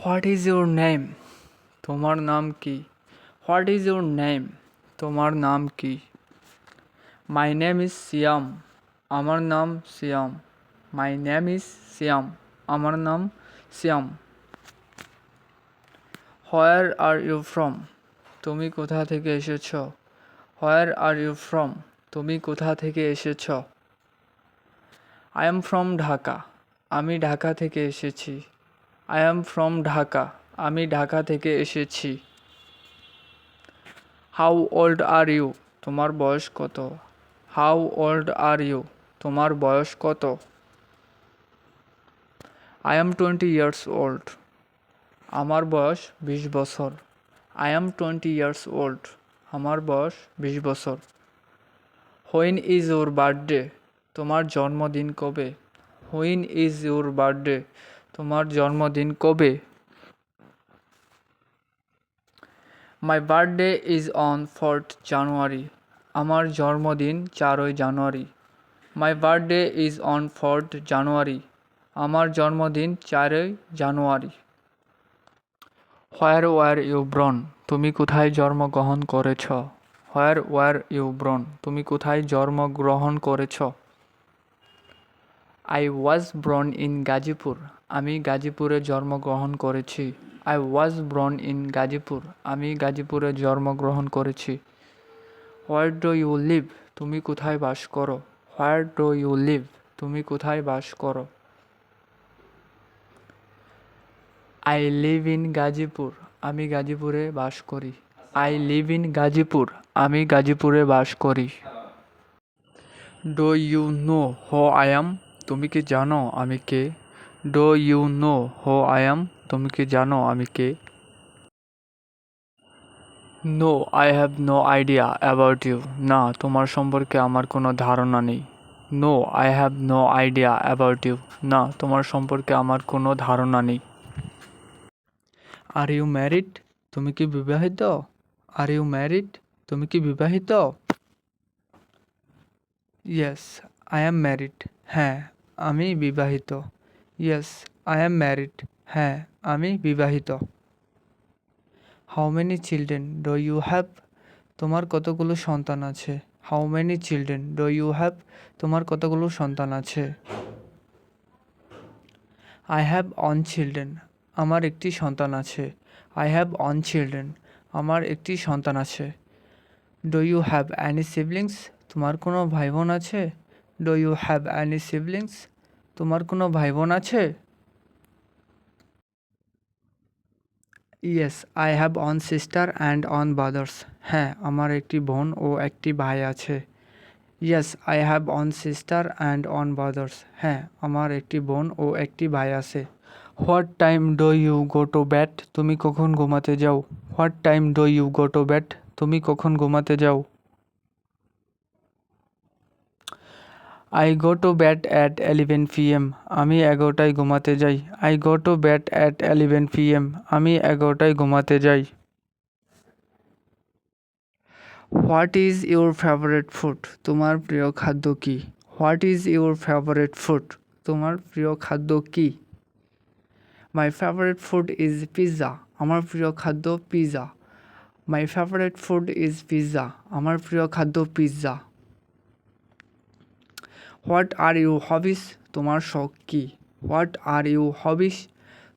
What is your name? তোমার নাম কি? What is your name? তোমার নাম কি? মাই নেম ইজ সিয়াম। আমার নাম সিয়াম। মাই নেম ইজ সিয়াম। আমার নাম সিয়াম। হোয়ার আর ইউ ফ্রম? তুমি কোথা থেকে এসেছ? Where are you from? তুমি কোথা থেকে এসেছ? I am from Dhaka. আমি ঢাকা থেকে এসেছি। I am from Dhaka. আমি ঢাকা থেকে এসেছি। How old are you? তোমার বয়স কত? How old are you? তোমার বয়স কত? I am 20 years old. আমার বয়স 20 বছর। I am 20 years old. আমার বয়স 20 বছর। When is your birthday? তোমার জন্মদিন কবে? When is your birthday? তোমার জন্মদিন কবে? My birthday is on 4th January. আমার জন্মদিন 4ই জানুয়ারি। My birthday is on 4th January. আমার জন্মদিন 4ই জানুয়ারি। হোয়ার ওয়ার ইউ ব্রন? তুমি কোথায় জন্মগ্রহণ করেছ? Where were you born? তুমি কোথায় জন্মগ্রহণ করেছ? I was born in Gazipur. আমি গাজীপুরে জন্মগ্রহণ করেছি। I was born in Gazipur. আমি গাজীপুরে জন্মগ্রহণ করেছি। Where do you live? তুমি কোথায় বাস করো? Where do you live? তুমি কোথায় বাস করো? I live in Gazipur. আমি গাজীপুরে বাস করি। I live in Gazipur. আমি গাজীপুরে বাস করি। Do you know who I am? তুমি কি জানো আমি কে? Do you know who I am? তুমি কি জানো আমি কে? No I have no idea about you. না, তোমার সম্পর্কে আমার কোনো ধারণা নেই। No I have no idea about you. না, তোমার সম্পর্কে আমার কোনো ধারণা নেই। Are you married? তুমি কি বিবাহিত? Are you married? তুমি কি বিবাহিত? Yes I am married. হ্যাঁ, আমি বিবাহিত। Yes I am married. হ্যাঁ, আমি বিবাহিত। How many children do you have? তোমার কতগুলো সন্তান আছে? How many children do you have? তোমার কতগুলো সন্তান আছে? I have one children. আমার একটি সন্তান আছে। I have one children. আমার একটি সন্তান আছে। Do you have any siblings? তোমার কোনো ভাই বোন আছে? Do you have any siblings? তোমার কোনো ভাই বোন আছে? Yes I have one sister and one brothers. হ্যাঁ, আমার একটি বোন ও একটি ভাই আছে। Yes I have one sister and one brothers. হ্যাঁ, আমার একটি বোন ও একটি ভাই আছে। What time do you go to bed? তুমি কখন ঘুমাতে যাও? What time do you go to bed? তুমি কখন ঘুমাতে যাও? I go to bed at 11 PM। আমি 11টায় ঘুমাতে যাই। I go to bed at 11 PM। আমি 11টায় ঘুমাতে যাই। What is your favourite food? তোমার প্রিয় খাদ্য কী? What is your favourite food? তোমার প্রিয় খাদ্য কী? My favourite food is pizza. আমার প্রিয় খাদ্য পিৎজা। My favourite food is pizza. আমার প্রিয় খাদ্য পিৎজা। What are you hobbies? তোমার শখ কী? What are you hobbies?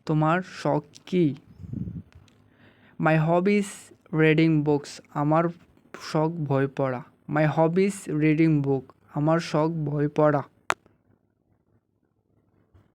তোমার শখ কী? মাই হবিস রিডিং বুকস। আমার শখ বই পড়া। মাই হবিস রিডিং বুক। আমার শখ বই পড়া।